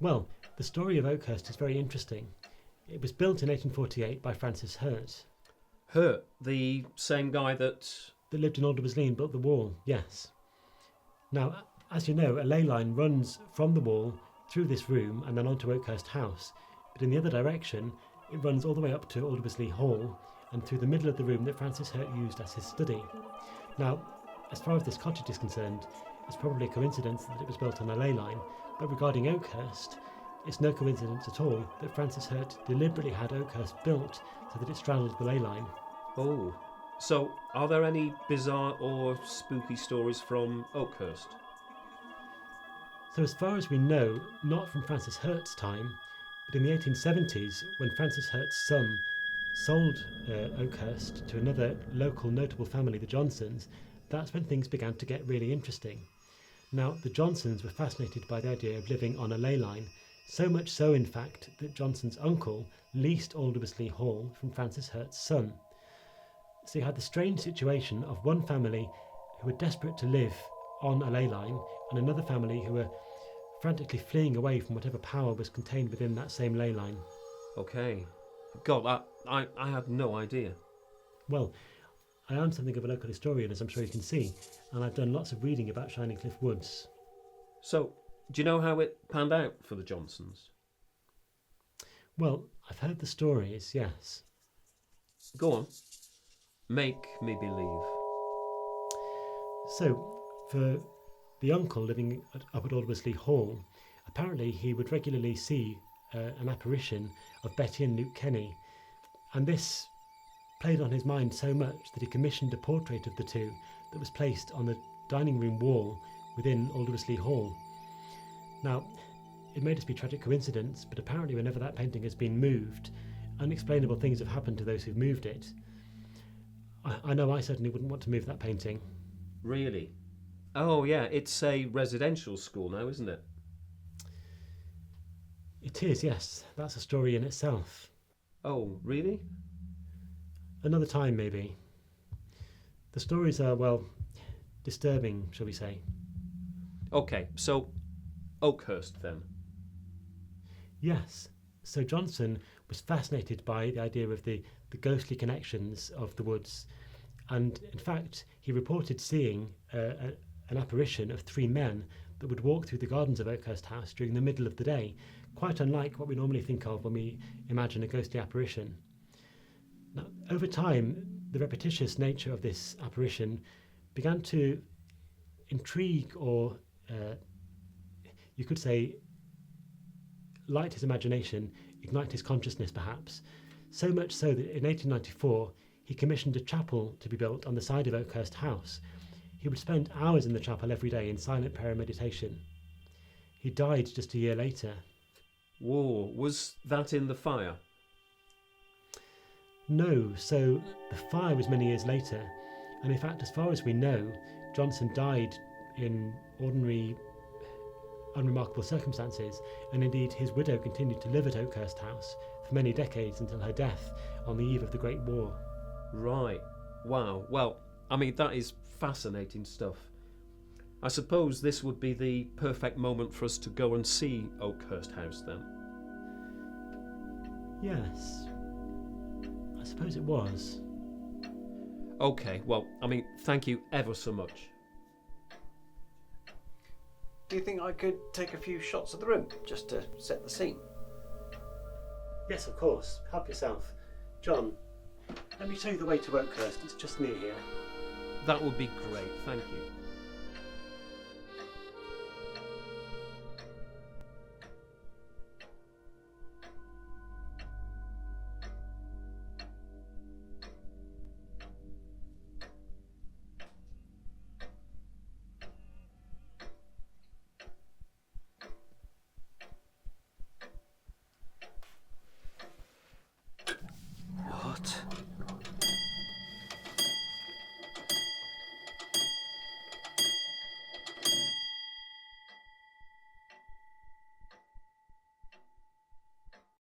Well, the story of Oakhurst is very interesting. It was built in 1848 by Francis Hurt, Hurt, the same guy that... that lived in Aldermaslee and built the wall, yes. Now, as you know, a ley line runs from the wall through this room and then onto Oakhurst House, but in the other direction, it runs all the way up to Aldermaslee Hall and through the middle of the room that Francis Hurt used as his study. Now, as far as this cottage is concerned, it's probably a coincidence that it was built on a ley line, but regarding Oakhurst, it's no coincidence at all that Francis Hurt deliberately had Oakhurst built so that it straddled the ley line. Oh. So, are there any bizarre or spooky stories from Oakhurst? So as far as we know, not from Francis Hurt's time, but in the 1870s, when Francis Hurt's son sold Oakhurst to another local notable family, the Johnsons, that's when things began to get really interesting. Now, the Johnsons were fascinated by the idea of living on a ley line, so much so, in fact, that Johnson's uncle leased Aldermaslee Hall from Francis Hurt's son. So you had the strange situation of one family who were desperate to live on a ley line and another family who were frantically fleeing away from whatever power was contained within that same ley line. Okay. God, I had no idea. Well, I am something of a local historian, as I'm sure you can see, and I've done lots of reading about Shining Cliff Woods. So, do you know how it panned out for the Johnsons? Well, I've heard the stories, yes. Go on. Make me believe. So, for the uncle living up at Aldermaslee Hall, apparently he would regularly see an apparition of Betty and Luke Kenny, and this played on his mind so much that he commissioned a portrait of the two that was placed on the dining room wall within Aldermaslee Hall. Now, it may just be tragic coincidence, but apparently whenever that painting has been moved, unexplainable things have happened to those who've moved it. I know I certainly wouldn't want to move that painting. Really? Oh, yeah, it's a residential school now, isn't it? It is, yes. That's a story in itself. Oh, really? Another time, maybe. The stories are, well, disturbing, shall we say. Okay, so Oakhurst then. Yes. So Johnson was fascinated by the idea of the ghostly connections of the woods, and in fact he reported seeing an apparition of three men that would walk through the gardens of Oakhurst House during the middle of the day, quite unlike what we normally think of when we imagine a ghostly apparition. Now, over time, the repetitious nature of this apparition began to intrigue, or you could say light his imagination, ignite his consciousness perhaps, so much so that in 1894 he commissioned a chapel to be built on the side of Oakhurst House. He would spend hours in the chapel every day in silent prayer and meditation. He died just a year later. Whoa, was that in the fire? No, so the fire was many years later, and in fact, as far as we know, Johnson died in ordinary, unremarkable circumstances, and indeed his widow continued to live at Oakhurst House for many decades until her death on the eve of the Great War. Right. Wow. Well, I mean, that is fascinating stuff. I suppose this would be the perfect moment for us to go and see Oakhurst House then. Yes, I suppose it was. Okay, well, I mean, thank you ever so much. Do you think I could take a few shots of the room, just to set the scene? Yes, of course. Help yourself. John, let me show you the way to Oakhurst. It's just near here. That would be great, thank you. What?